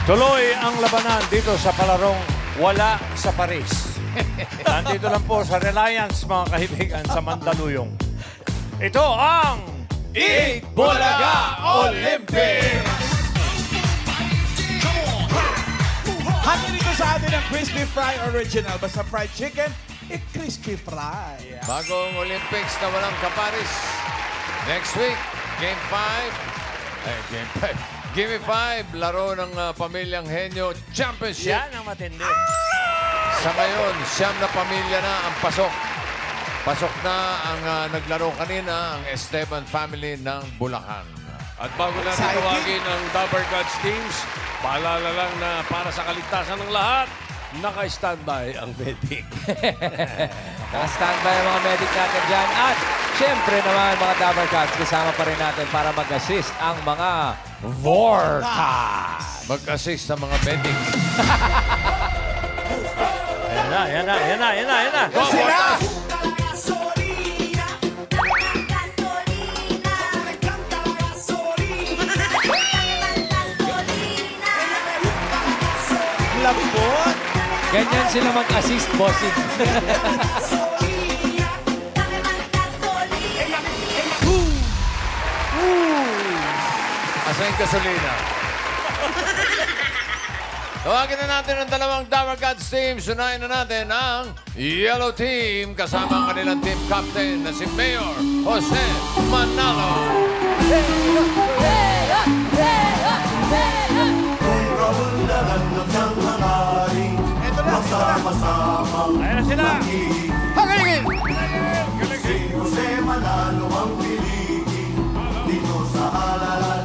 Tuloy ang labanan dito sa palarong Wala sa Paris. Nandito lang po sa Reliance, mga kaibigan, sa Mandaluyong. Ito ang Bulaga Olympics! Hati nito sa atin ang Crispy Fry Original. Basta fried chicken, crispy fry. Yeah. Bagong Olympics na walang kaparis. Next week, Game 5. Game 5. Game 5, laro ng Pamilyang Henyo Championship. Yan ang matindi. Sa ngayon, 9 na pamilya na ang pasok. Pasok na ang naglaro kanina, ang Esteban family ng Bulacan. At bago natin tawagin ang Dabber Gods teams, paalala lang na para sa kaligtasan ng lahat, naka-standby ang medic. Naka-standby ang mga medic natin dyan. At syempre naman mga Dabber Cats, kasama pa rin natin para mag-assist ang mga Vortas. Mag-assist sa mga medic. Yan na. Go, Vortas! Lambot! Ganyan sila mag-assist, bossing. Asa yung gasolina? Tawagin na natin ang dalawang Dabber Gods team. Sunayin na natin ang Yellow Team kasama ang kanilang team captain na si Mayor Jose Manalo. Ayan na sila. Hagalingin! Si Jose Manalo ang piligin dito sa halalan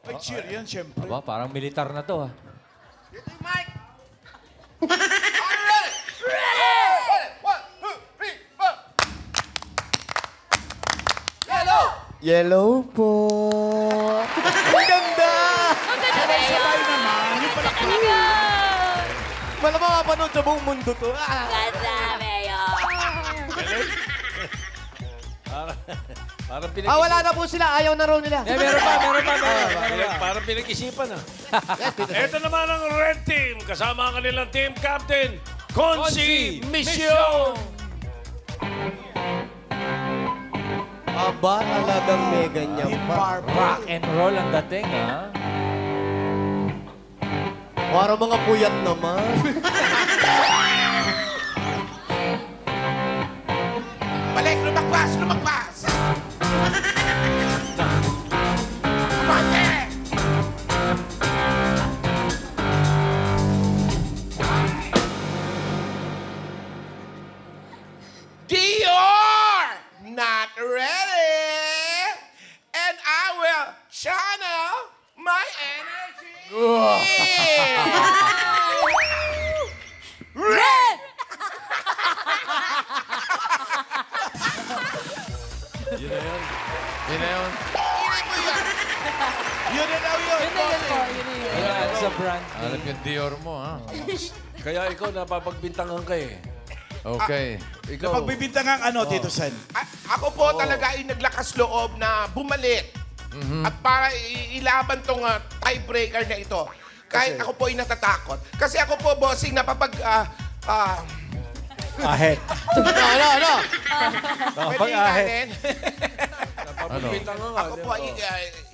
Ay, cheer yan, syempre. Aba, parang militar na to, ha? Yellow po. Ang ganda! Sabay naman. Yung pala Wala makapanood sa buong mundo to. Parang Wala na po sila. Ayaw na raw nila. Meron pa. Parang pinag-isipan Ito naman ang Red Team kasama ang kanilang team captain, Consi Mission. Aba, talagang may ganyan pa. Rock and roll ang dating, ha? Parang mga puyat naman. Balik, lumagpas! Bate! You're not ready, and I will channel my energy. Red! Yun na yun. Yun na daw yun. Ayan, sa brand. Alam yung Dior mo, ha? Kaya ikaw napapagbintangan ka eh. Okay. Ikaw, Pagbibintangan Tito Sen? Ako po talaga ay naglakas loob na bumalik. At para ilaban tong tiebreaker na ito. Kahit ako po ay natatakot. Kasi ako po, bossing, Ahead. Ano? pwede natin. napapagbintangan ka. Ako po ay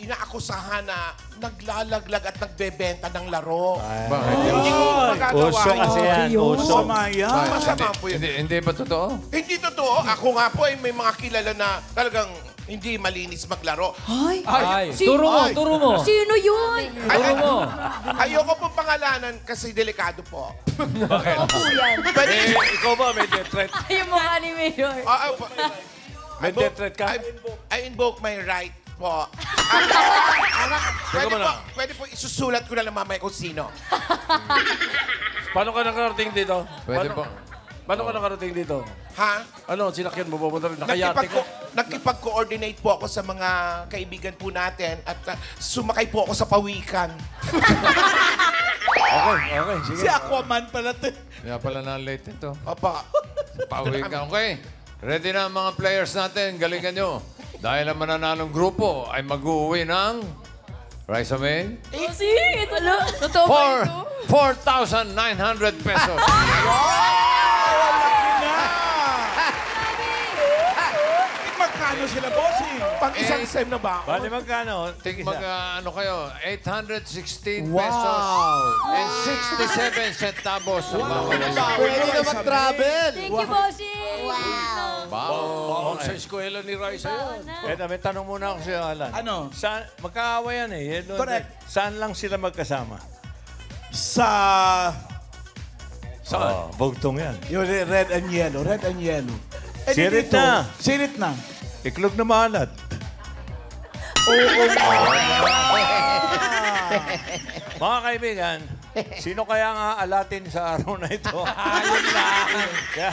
inaakusahan na naglalaglag at nagbebenta ng laro. Bakit? Hindi ko magagawa Uso kasi yan. Uso. Masama yan. Masama po yun. Hindi ba totoo? Hindi totoo. Ako nga po ay may mga kilala na talagang hindi malinis maglaro. Ay, turo mo. Sino yun? Turo mo. Ayoko po pangalanan kasi delikado po. Opo yan. Pwede, Ikaw ba may death threat? Yung mukha ni Mayor. May death threat ka? I invoke my right po. Pwede po isusulat ko na lang mamaya kung sino. Paano ka nakarating dito? Pwede po. Paano ka nakarating dito? Ha? Ano, sinakyan mo pupunta rin? Nakayate ka? Nakipag-coordinate po ako sa mga kaibigan po natin at sumakay po ako sa pawikan. Okay, sige. Si Aquaman pala to. Kaya pala na-late ito. Opa. Pauwi ka. Okay. Ready na ang mga players natin. Galingan nyo. Dahil ang mananalong grupo ay mag-uwi ng Raisa May, Bossing, ito lang. Totoo ba ito? 4,900 pesos. Magkano sila, bossing? Pang isang sem na ba? Bali magkano? Think ano kayo, 816 Wow. pesos and 67 centavos ang bawat isa. Pwede na mag-travel. Thank you, Bossing. Wow. Wow. Sa eskwela ni Raisa yan. May tanong muna ako sa'yo, Alan. Ano? Saan, magkaawa yan eh. Yellow and Correct. red. Saan lang sila magkasama? Sa... Saan? Bugtong yan. Yung red and yellow. Red and yellow. Eh, Sirit dito, na. Sirit na. Iklog na maalat. Mga kaibigan, sino kaya nga alatin sa araw na ito? Ayun lang. Kaya,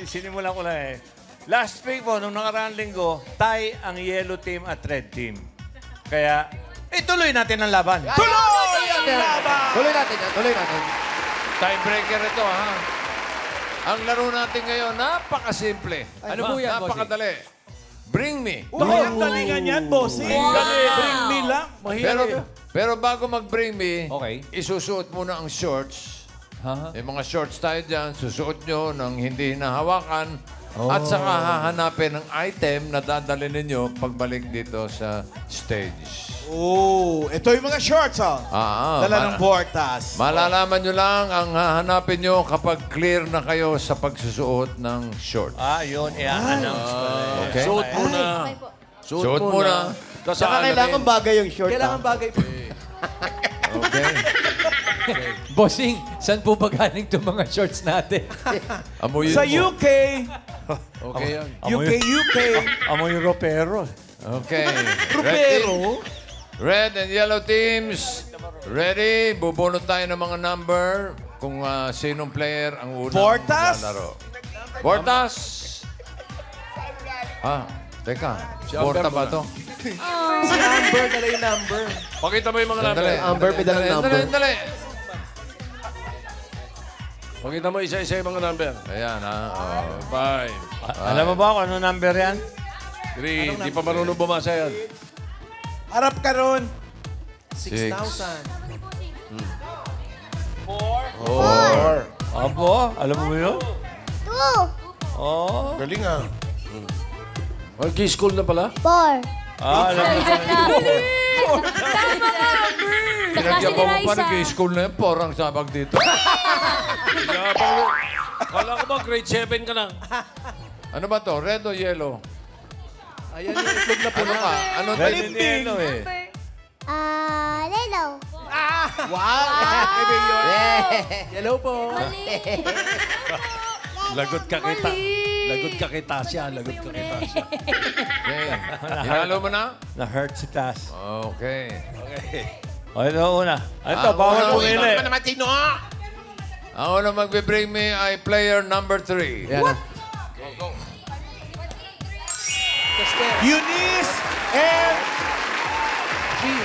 sinimulan ko lang eh. Last week po, nung nakaraang linggo, tie ang yellow team at red team. Kaya, ituloy natin ang laban. Tuloy ang laban! Tuloy natin yan. Tuloy natin. Tiebreaker ito, ha? Ang laro natin ngayon, napakasimple. Ano po yan, Napakadali. Bring me. Uy, ang galingan yan, bossing. Bring me lang. Pero bago mag-bring me, Okay. isusuot muna ang shorts. Ha? May mga shorts tayo dyan, susuot nyo ng hindi hinahawakan. At saka hahanapin ang item na dadalhin ninyo pagbalik dito sa stage. Oh, ito yung mga shorts, oh. Dala ng Bortas. Malalaman nyo lang ang hahanapin nyo kapag clear na kayo sa pagsusuot ng shorts. Yun, i-announce pa rin. Okay? Suot muna. Okay po. Suot muna. Saka kailangan bagay yung short. Kailangan bagay. Okay. Bossing, saan po ba galing itong mga shorts natin? Amuyin Sa mo. UK. Okay yan. UK. Amoy ropero. Okay. Rupero. Red and yellow teams, ready? Bubunot tayo ng mga number kung sinong player ang unang Bortas? lalaro. Bortas! Teka. Borta ba to? Si Amber, dala yung number. Pakita mo yung mga number. Dali. Amber, may dalang number. Dali. Pakita mo isa-isa yung mga number. Ayan, ha. 5, Alam mo ba kung ano number yan? 3, di pa marunong bumasa yan. Harap ka ron. 6. 4. Abo, alam mo yun? 2. Oh. Galing ah. Mag-school na pala? Alam mo yun. Tama ka, Amber. Pinagyaban mo pa Raisa. nag-school na yan, porang sabag dito. Yabang. Kala ko ba grade 7 ka na? Ano ba to? Red o yellow? Ayan yung itlog na Ano pula. ka? Ano Red and yellow eh. Lelo. Wow! Iba yun. Hello po. Lagot ka kita. Lagot ka kita siya. Lagot ka kita siya. Okay. Hinalo mo na? Na-hurt si Cass. Okay. O, ito una. Ito, bawal una. pumili. Ano naman, Tino? Ang unang magbe-bring me ay player number 3. Yan na. Eunice and...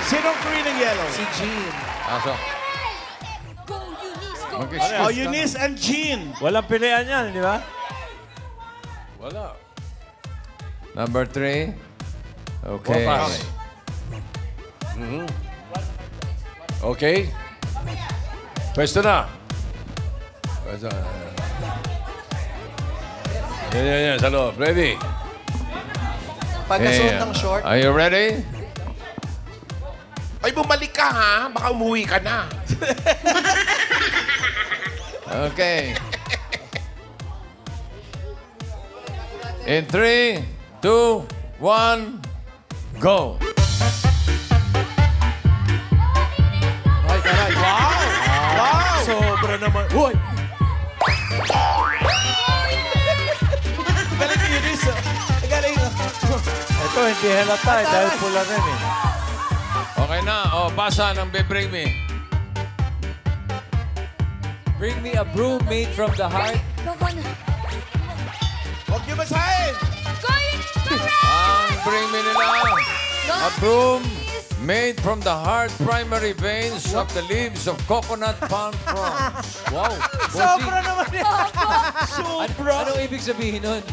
Sinong green and yellow? Si Jean. Aso. Go, Eunice. Go. Mag-excuse Oh, ka. Eunice and Jean. Walang pilihan yan, di ba? Wala. Number 3. Okay. Wapas. Okay. Pwesto na. Pwesto na. Yan. Sa loob. Ready? Pagkasuot ng short. Are you ready? Ay, bumalik ka ha. Baka umuwi ka na. Okay. In 3, 2, 1, go. Ay, taray. Wow! Sobra naman. Uy! Galing ni Eunice. Galing. Ito, hindi halata eh, dahil pula rin eh. Okay na. Oh, basa ng bring me. Bring me a broom made from the heart. Go na. Huwag niyo basahin. Go, Eunice. Ang bring me nila. A broom Made from the hard primary veins of the leaves of coconut palm fronds. Wow. Sobra naman yan. Anong ibig sabihin nun?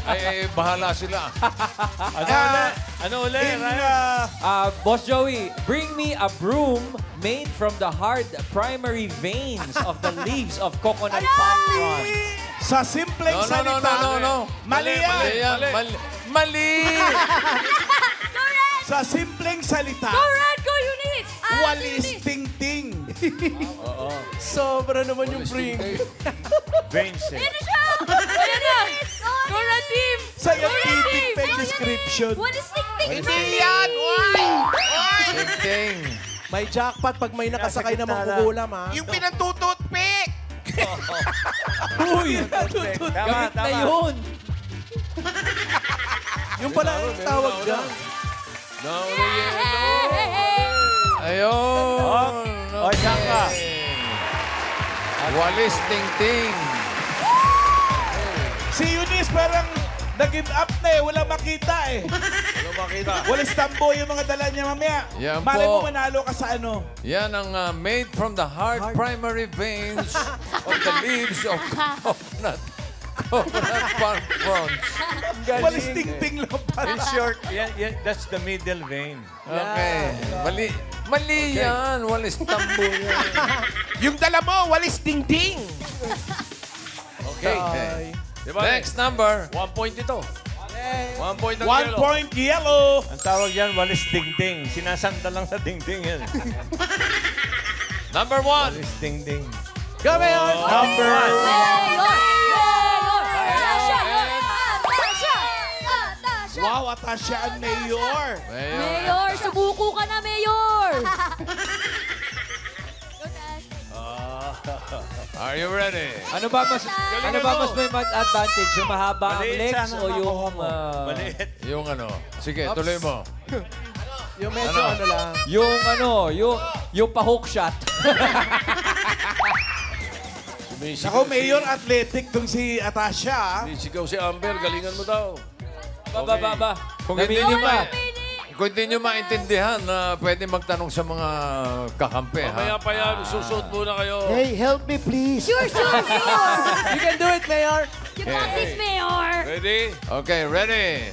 Ay, bahala sila. Ano uli, In, Ryan? Boss Joey, bring me a broom made from the hard primary veins of the leaves of coconut palm fronds. sa simpleng No. salita. Mali yan. Mali yan. Mali! Sa simpleng salita, Correct, go Eunice! walis ting-ting. Sobra naman yung bring. Veins eh. Ano siya? Ayan na! Correct team! Scientific pa yung description. What is ting-ting? Hindi yan! Why? Why? Ting-ting. May jackpot pag may nakasakay na mangkukulam, ha? Yung pinantututpik! Uy! Tama, Gamit na yun! Yung pala yung tawag dyan. Ayun. O, saan ka? Walis ting-ting. Si Eunice parang nag-give up na eh. Wala makita eh. Walis tambo yung mga dala niya mamaya. Yan Malay po. mo manalo ka sa ano. Yan ang made from the hard primary veins of the leaves of coconut palm fronds. Walis ting-ting lang pala. In short, that's the middle vein. Okay. Mali yan. Walis tambo yan. Yung dala mo, walis ding-ding! Okay. Diba, Next number. 1 point ito. 1 point ang 1 yellow. point yellow. Ang tawag yan, walis dingding. Sinasanda lang sa dingding yan. Number 1. Walis dingding. Go, Mayor! Number Wow, Atasha ang mayor. Mayor, subuko ka na, Mayor! Are you ready? Ano ba mas may advantage? Yung mahaba ang Maliit legs sana o yung... nakuha mo. Maliit. Yung ano. Sige, tuloy mo. Yung medyo ano lang. yung pa-hook shot. Ako, mayor athletic tong si Atasha. Sigaw si Amber, galingan mo daw. Ba. Kung hindi nyo maintindihan na pwede magtanong sa mga kakampi, Mamaya ha? pa yan, susuot muna kayo. Hey, help me, please. Sure! You can do it, Mayor. You got this, Mayor! Ready? Okay, ready?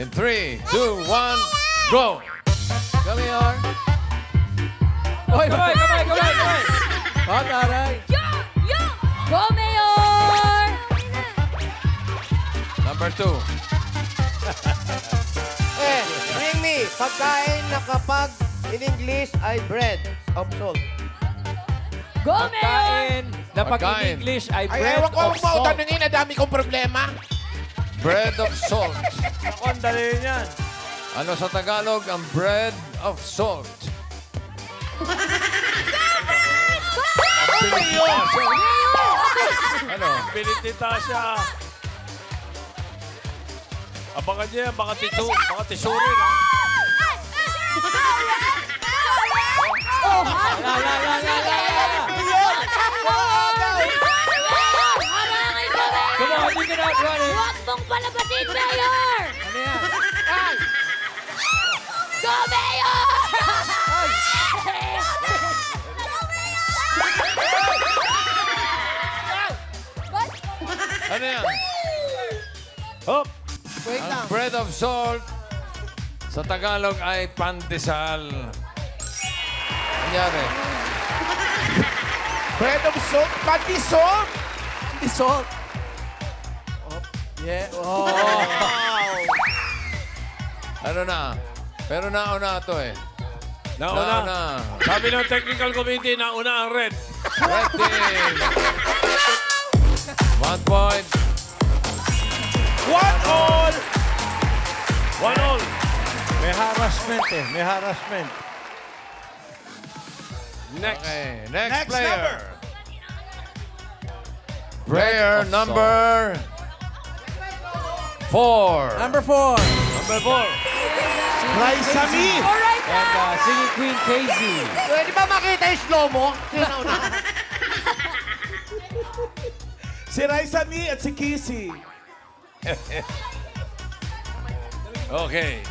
In 3, 2, 1, go! Go, Mayor. Kamay! Oh, taray. Go, Mayor! Number 2. Bring me pagkain na kapag in English ay bread of salt. Go, Mayor! Pagkain na pag Pagkain. in English ay Ay, bread ewan ko of kung mo salt. tanungin, dami kong problema. Bread of salt. Ako, ang dali niyan. Ano sa Tagalog ang bread of salt? Ano? Pilit ni Tasha. Abangan niya yan, baka tisurin. Ha? Come on, you can outrun it. Huwag mong palabasin, Mayor! Ano yan? Go, Mayor! Ano yan? Hop! Wait Ang lang. bread of salt sa Tagalog ay pandesal. Nangyari. Bread of salt, pati salt! The salt. Oh, yeah. Oh. Ano na? Pero nauna to eh. Nauna. Sabi ng technical committee, nauna ang red. Red team. 1 point. 1-all. 1-all. May harassment eh. May harassment. Next. Okay, next Next player. number. Player number 4. Number 4. Number 4. Raisa Mi. And singing queen Casey. Pwede ba makita yung slow mo? Sino na? Si Raisa Mi at si Kissy. Okay.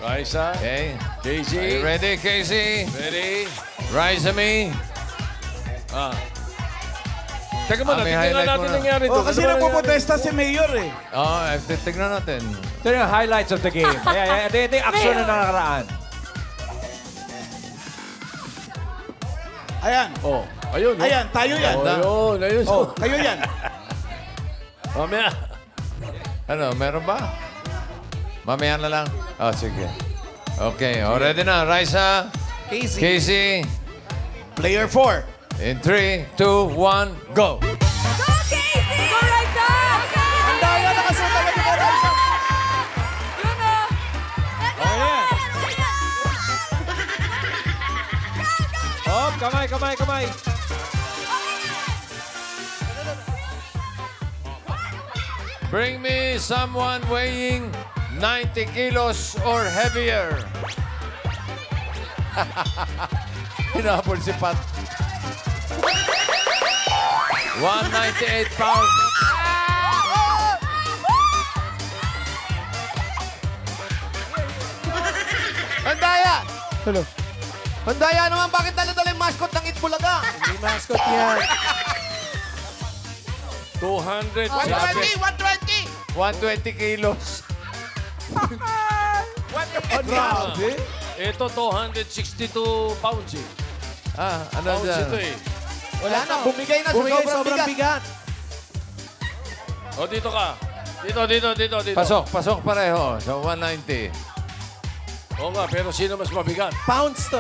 Raisa. Okay. Are you Casey. ready, Casey? Ready? Rise to me. Teka muna, May tingnan highlight natin muna. nangyari doon. Kasi Ano ba nangyari? nagpo-protesta si Mayor eh. Tignan natin. Ito yung highlights of the game. Ayan, ito yung action na nakaraan. Ayan. Oh, ayun. oh. Ayan, tayo yan. Oh, yun, ayun. Oh, kayo yan. Mamaya. Ano, meron ba? Mamaya na lang. Oh, sige. Okay, ready na. Raisa, Casey. Casey. Player 4. In 3, 2, 1, go! Go, Casey! Go, Raisa! Ang daya nakasuta ka dito, Raisa. Yun na! Oh, yeah. Oh, kamay, kamay, kamay. Bring me someone weighing 90 kilos or heavier. Hinabol si Pat. 198 pounds. Pandaya! Hello. Pandaya naman, bakit dala-dala yung mascot ng Itbulaga? Hindi mascot yan. 200. 120! 120! 120 kilos. Grabe. Ito, 262 pounds eh. Ano Pounds dyan? ito eh. Wala na, bumigay na. Sobrang bigat. O, dito ka. Dito. Pasok pareho. So, 190. Oo nga, pero sino mas mabigat? Pounds to.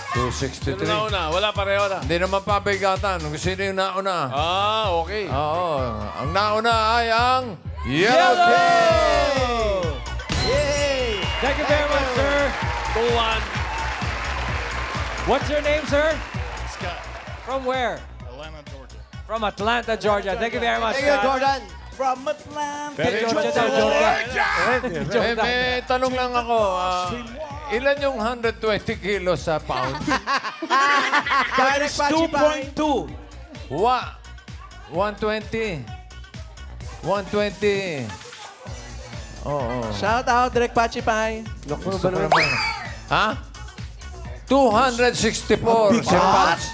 Sino 263. nauna? Wala, pareho na. Hindi naman pabigatan. Sino yung nauna? Okay. Oo. Ang nauna ay ang Yellow Team! Yay! Thank you very much, sir. 2-1. What's your name, sir? Scott. From where? Atlanta, Georgia. From Atlanta, Georgia. Thank you very much, Thank you, Scott. Jordan. From Atlanta. Georgia. May tanong lang ako. Ilan yung 120 kilos sa pound? That is 2.2. 120. 120. Oo. Shout out, Direk Pachi Pai. Ha? 264. Sipats.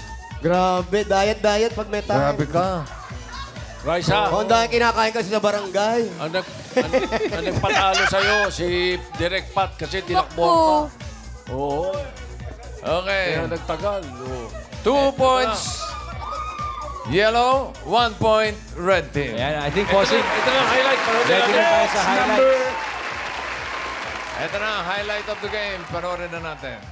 Grabe, diet pag may time. Grabe ka. Raisa, Honda ang kinakain kasi sa barangay. ang nagpatalo sa'yo, si Direk Pat, kasi tinakbo ka. Oo. Okay. Kaya nagtagal. Oo. 2 points. Yellow, 1 point, red team. Ayan, I think, Bossing, Ito na ang highlight. Panoodin ready na natin. tayo sa highlight. Ito na ang highlight of the game. Panoorin na natin.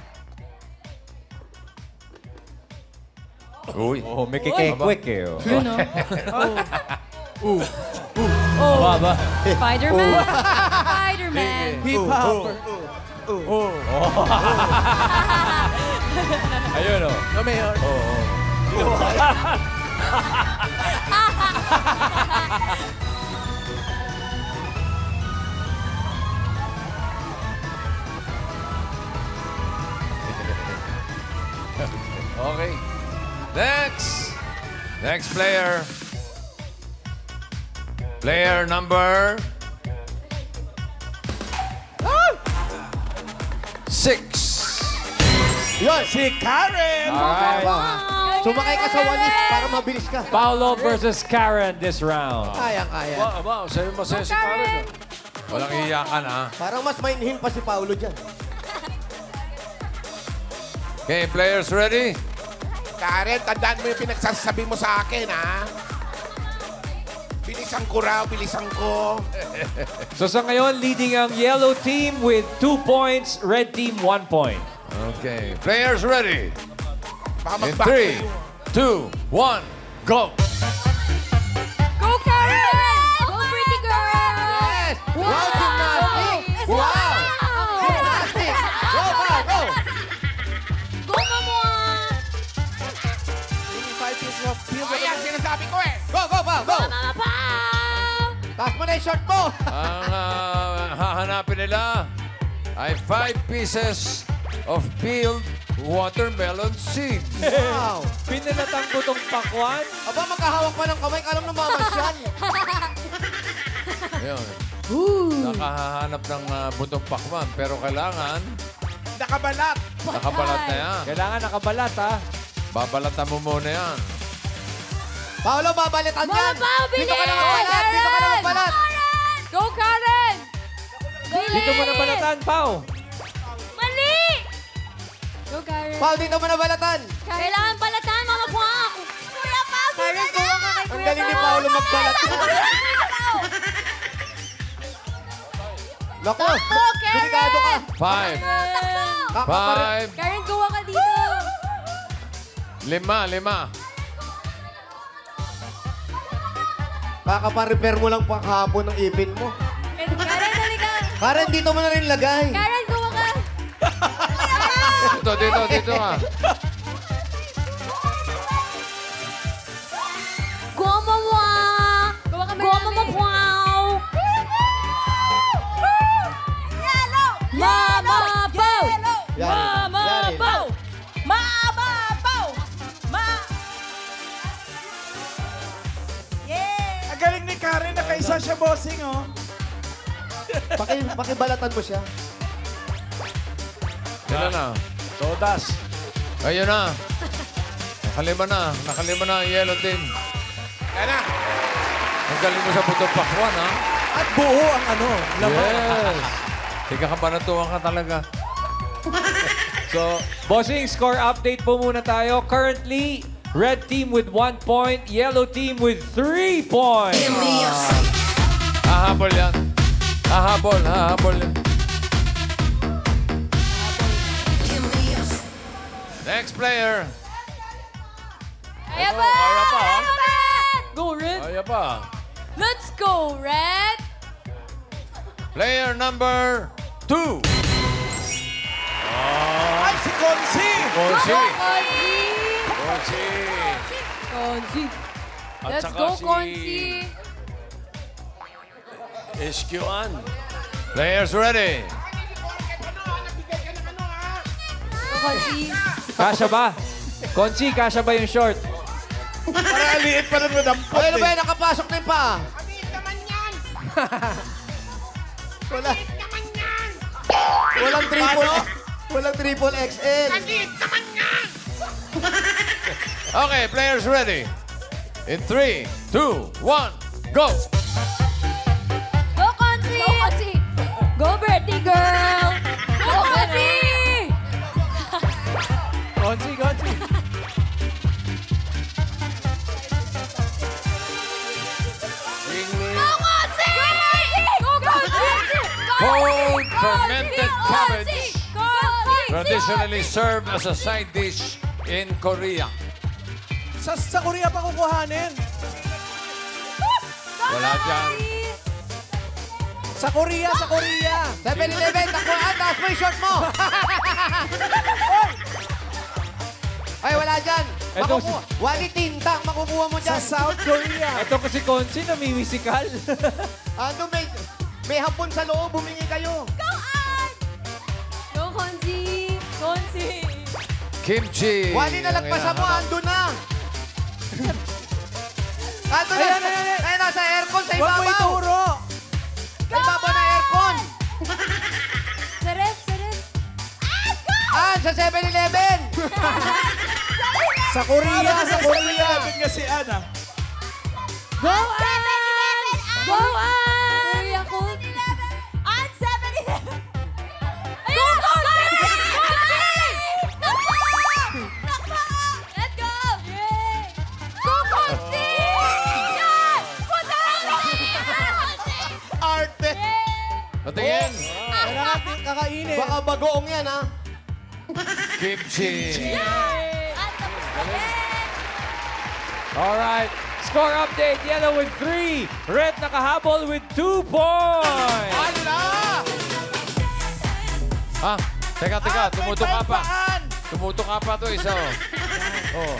Uy. Oh, may kike-quick eh. Oh. Yun o. Baba. Spider-Man. Spider-Man. Hip-hopper. Ayun oh. No, Mayor. Okay. Next player. Player number 6. Yun, si Karen. Alright. Sumakay ka sa walis para mabilis ka. Paolo versus Karen this round. Kaya. Sa'yo masaya si Karen. Walang iyakan, ha? Parang mas mainhin pa si Paolo dyan. Okay, players ready? Karen, tandaan mo yung pinagsasabi mo sa akin, ha? Bilisan ko raw, bilisan ko. So sa ngayon, leading ang yellow team with 2 points, red team 1 point. Okay, players ready? Baka In mag-back 3, 2, 1, go! Go, Karen! Go, pretty girl! Yes! Wow, gymnastics! Wow! Gymnastics! Go, go! Go, Mama! 5 pieces of field. Ayan, sinasabi ko eh. Go, go, go, go! Go, Mama Pao! Taas mo na yung short mo! Ang hahanapin nila ay 5 pieces of peeled watermelon seeds. Wow! Pinalatang butong pakwan. Aba, magkahawak pa ng kamay, alam na mamasyal. Ayun. Nakahanap ng butong pakwan. Pero kailangan, Nakabalat. nakabalat na yan. Kailangan nakabalat, ha? Babalatan mo muna yan. Paolo, babalitan Mama, yan. Pao, bilis! Dito ka na magbalat. Dito ka na magbalat. Go, Karen! Bilis! Dito mo na balatan, Pao. Mali! Go, Karen. Pao, dito mo na balatan. Kailangan balatan, Mama Pao. Kuya Pao, Karen, kuha ka kay Ang Kuya galing ni Pao. Paolo magbalat. Naku, Karen! delikado ka. 5, Kakapare- 5, Karen, kuha ka dito. 5. Kakaparepair mo lang kahapon ng ipin mo. Karen, halika. Karen, dito mo na rin lagay. Karen, kuha ka. Dito ka. Kuha mo mo. Kuha mo Pao. Mama Pao. Mama Pao. Mama Pao. Ang galing ni Karen, nakaisa siya, bossing, oh. Pakibalatan mo siya. Sila na. Todas. Ayun na. Nakalima na ang yellow team. Yan na. Ang galing mo sa butong pakwan, ha? At buo ang laman. Yes. Tika ka banatuan ka talaga. So, bossing, score update po muna tayo. Currently, red team with 1 point, yellow team with 3 points. Hahabol yan. Hahabol yan. Next player. Kaya pa! Kaya pa, ha? Go, Red! Kaya pa. Let's go, Red! Player number 2. Ay, si Consi. Konsi. Konsi. Konsi. At Let's saka go, si Konsi. SQan. Players ready. Konsi. Kasha ba? Konsi, kasha ba yung short? Para aliit pa rin mo dampot, Ay, ano ba eh. yan? Nakapasok na yung paa. Wala. Walang triple XL. Okay, players ready. In 3, 2, 1, go. Go, Konsi. Go, Konsi. Go, birthday girl. Go, Konsi. Konsi. Go, Konsi. Go, Konsi. Cold fermented cabbage. Konsi. Traditionally served as a side dish in Korea. Sa Korea pa kukuhanin. Wala dyan. Sa Korea. 7-Eleven, takuan, taas mo yung short mo. Ay, wala dyan. Eto Makukuha. Wali tintang makukuha mo Sa dyan. South Korea. Ito kasi Konsi, namimisikal. Ano, may hapon sa loob, bumingi kayo. Go, Konsi. Konsi. Kimchi. Wali na lagpasan mo, ando na. Ando na. Ayan. Ayan na, sa aircon, sa Huwag mo ibabaw. ituro. Sa ibabaw na aircon. Sa ref. Sa 7-Eleven. Sa Korea. Nga si Ana. Go, Ann! Go, Ann! Kuya ko. Ann, 7-Eleven! Go, Konsi! Let's go! Go, Konsi! Yan! Punta lang Arte. Patingin. Kailangan din kakainin. Baka bagoong yan, ha? Kimchi. Alright, score update. Yellow with 3. Red nakahabol with 2 points. Ha? Teka. Tumutok ka pa. Paan? Tumutok ka pa to isa, oh. Oh.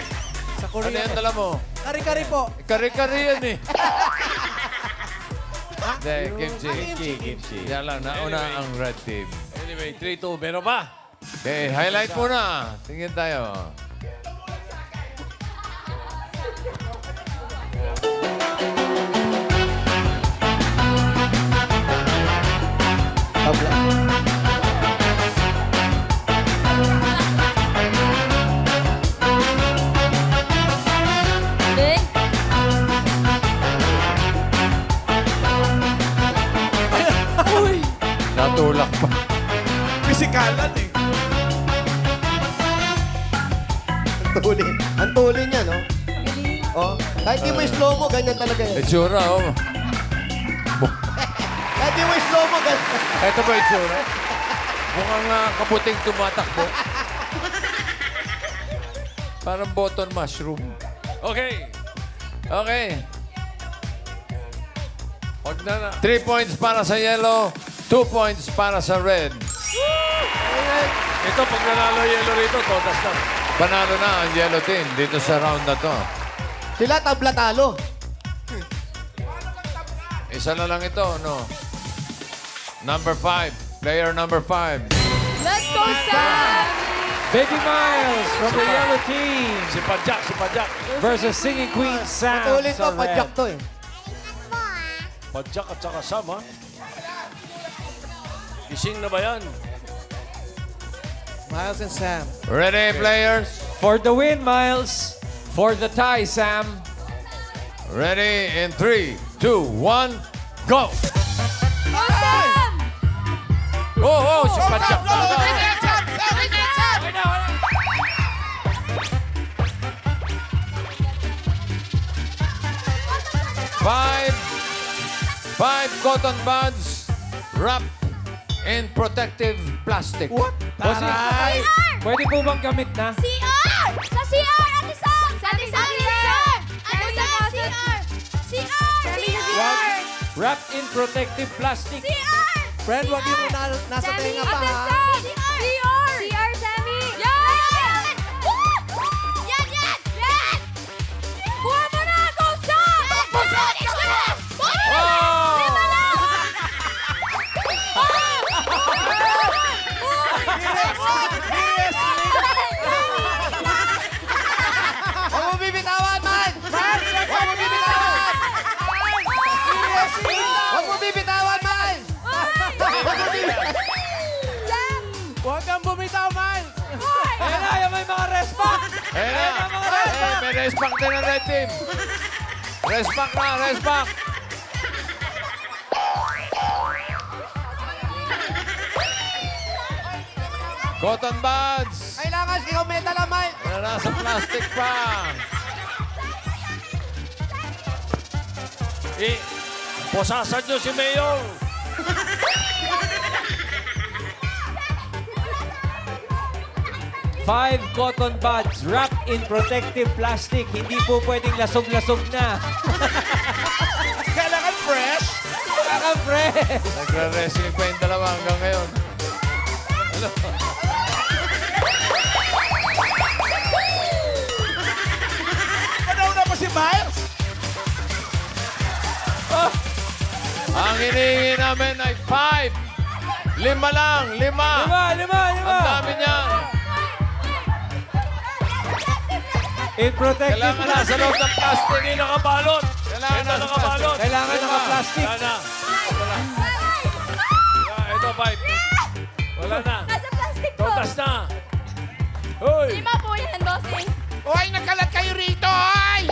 Sa Ano Korea. yan dala mo? Kari-kari po. Kari-kari yan, eh. Hindi, kimchi. Kimchi. Yan lang, nauna ang red team. Anyway, 3-2. Meron pa? Okay, highlight muna. Tingin tayo. Bing. Natulak pa. Pisikalan eh. Ang tuli niya, no? Oh, kahit di mo slow mo, ganyan talaga yan. Itsura, oh. Kahit di mo slow mo, ganyan. Ito ba itsura? Mukhang kabuting tumatakbo. Parang button mushroom. Okay. Okay. Huwag na na. 3 points para sa yellow, 2 points para sa red. Ito, pag nanalo yellow rito, todas na. Panalo na ang yellow team dito sa round na to. Sila tabla talo. Isa na lang ito, no? Number 5. Player number 5. Let's go, Sam! Baby Miles from the yellow team Si Padjak, si Padjak. versus Singing Queen Sam Ulit sa to, padyak red. to eh. Padjak at saka Sam, ha? Gising na ba yan? Miles and Sam. Ready, players? For the win, Miles. For the tie, Sam. Ready in 3, 2, 1, go! Go, Sam! Oh, si Padjak talaga. Five cotton buds wrapped in protective plastic. What? Bossing, pwede po bang gamit na? CR! Sa CR, Ate Sam! Sa Ate Sam! Ate Sam, CR! CR! Wrapped in protective plastic. CR! Friend, wag yung nasa tenga pa, Ate ha? Sam! CR! CR, Sammy! Yan! Yan, yan! Yan! Kuha mo na! Go, Sam! Go, Sam! Oh! Lima na! Huwag mo bibitawan, man! Man! Huwag mo bibitawan! Huwag mo bibitawan, man! Huwag mo bibitawan! Huwag kang bumitaw, man! Ayan na, yan may mga respack. Ayan na, may respack din ang red team. Respack na, respack. Cotton buds. Kailangan ikaw meta lang, man! Wala nasa plastic pa. Posasan nyo si Mayor. Five cotton buds wrapped in protective plastic. Hindi po pwedeng lasog-lasog na. Kailangan fresh. Kailangan fresh. Nagre-wrestling pa yung dalawa hanggang ngayon. Ano? Panauna pa si Miles. Ang hinihingi namin ay 5. 5 lang, 5. Lima. Ang dami niya. In protective Kailangan nasa plastic. loob ng plastic. Hindi nakabalot. Kailangan Ito nasa nakabalot. Kailangan naka-plastic. Wala na. Ito, 5. Wala na. Nasa plastic po. Totas na. Hoy! Lima po yan, bossing. Hoy, nagkalat kayo rito, hoy!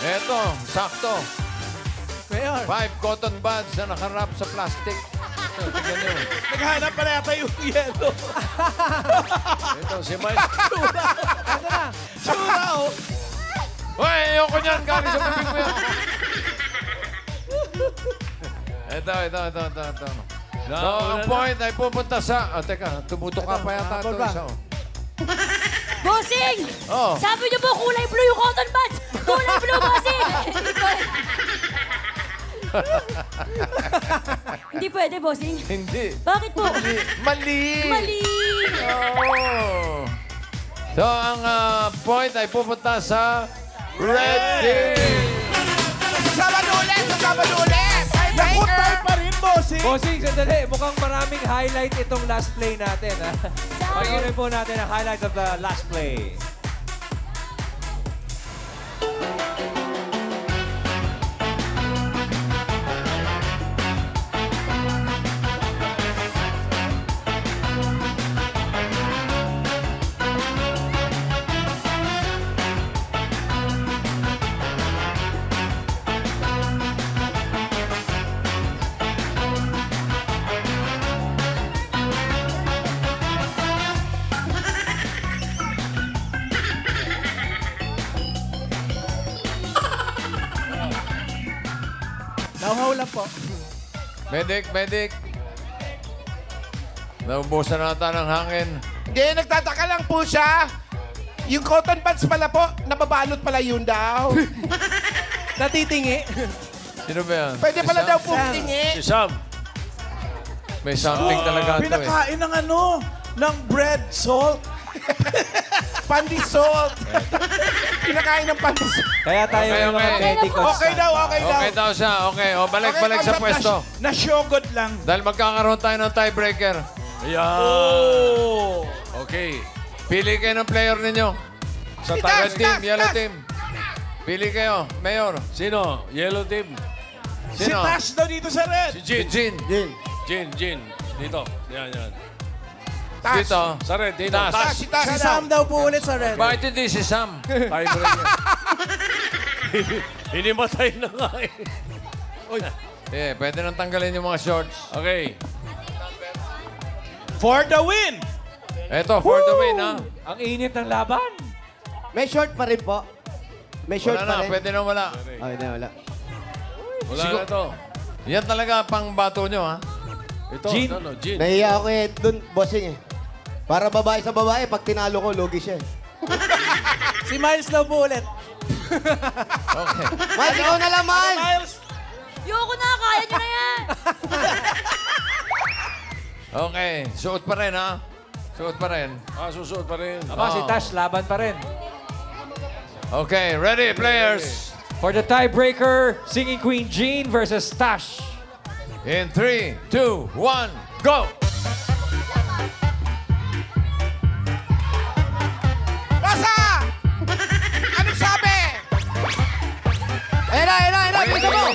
Eto, sakto. Mayor, 5 cotton buds na nakarap sa plastic. Tignan nyo. naghahanap pa yata yung yellow. Ito, si Miles. Sura, oh. Hoy, ayoko niyan. Galing sa bibig mo yan. Ito. So, ang point ay pupunta sa... teka, tumutok ka pa yata ito. Isa, oh. Bossing! Oh. Sabi niyo po kulay blue yung cotton buds! Kulay blue, bossing! Hindi pwede, bossing. Hindi. Bakit po? Mali. Mali! Oh. So, ang point ay pupunta sa red team. Sabado ulit! Naku, tayo pa rin, bossing. Bossing, sandali. Mukhang maraming highlight itong last play natin. Ha? Pakinggan po natin ang highlights of the last play. lang po. Medic. Naubusan na ata ng hangin. Hindi, nagtataka lang po siya. Yung cotton buds pala po, nababalot pala yun daw. Natitingi. Sino ba yan? Pwede pala Sam? daw po tingi. Si Sam. May something talaga ito eh. Pinakain ng ng bread salt. Pandisalt. Pinakain ng pandisalt. Kaya tayo Okay, yung mga okay. petty Okay daw. Okay daw siya. Okay, o balik sa pwesto. Na-shogod lang. Dahil magkakaroon tayo ng tiebreaker. Ayan. Okay. Pili kayo ng player ninyo. Sa Tash, red team, Tash, yellow Tash. team. Pili kayo. Mayor. Sino? Yellow team. Si Sino? Tash daw dito sa red. Si Jin. Jin. Jin. Dito. Yan. Tash. Dito. Sa red, dito. Tash. Tash. Si Tash. Si Sam daw po ulit sa red. Bakit hindi si Sam? Tiebreaker. Hinimatay na nga eh. Pwede nang tanggalin yung mga shorts. Okay. For the win! Eto, for the win, ha? Ang init ng laban. May short pa rin po. May short Wala na, pa rin. pwede na wala. Okay na, wala. Wala na to. Yan talaga pang bato nyo, ha? Ito. Gin. Gin. Nahiya ako dun, bossing Para babae sa babae, pag tinalo ko, logi siya Si Miles daw po ulit. Okay. Mike, ikaw na lang, man! Miles! Yoko na, kaya nyo na yan. Okay, suot pa rin, ha? Suot pa rin. Susuot pa rin. Aba, si Tash, laban pa rin. Okay, ready, players? For the tiebreaker, Singing Queen Jean versus Tash. In 3, 2, 1, go! Basa! Anong sabi? Ayan na, bilisan mo!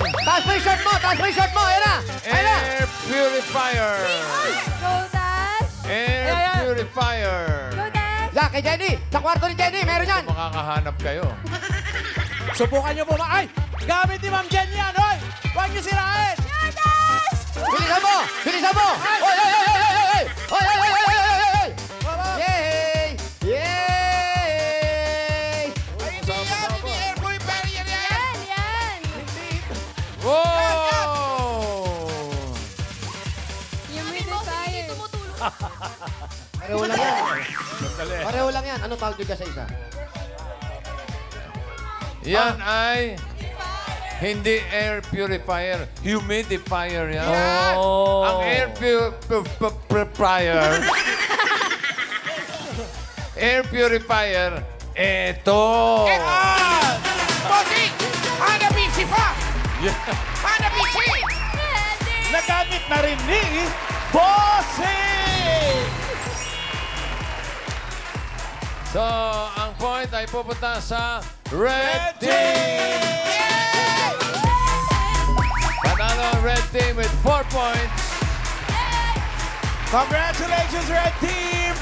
Taas mo yung short mo! Ayan na! Air purifier! Go, Dash. Air purifier! Go, Dash. Yan, kay Jenny! Sa kwarto ni Jenny, meron yan! Kung makakahanap kayo. Subukan niyo po Ay! Gamit ni Ma'am Jen yan, hoy! Huwag niyo sirain! Go, Dash. Bilisan mo! Oy! Yay! Yay! Hindi yan, hindi air purifier yan. Yan. Whoa! Humidifier. Pareho lang yan. Pareho lang yan. Ano tawag nyo ka sa isa? Yan ay hindi air purifier, humidifier yan. Oh. Ang air purifier, air purifier, eto. Bossing! Hanabishi pa! Hanabishi! Nagamit na rin ni Bossing! So, ang point ay pupunta sa Red Team! Panalo ang Red Team with 4 points. Congratulations, Red Team!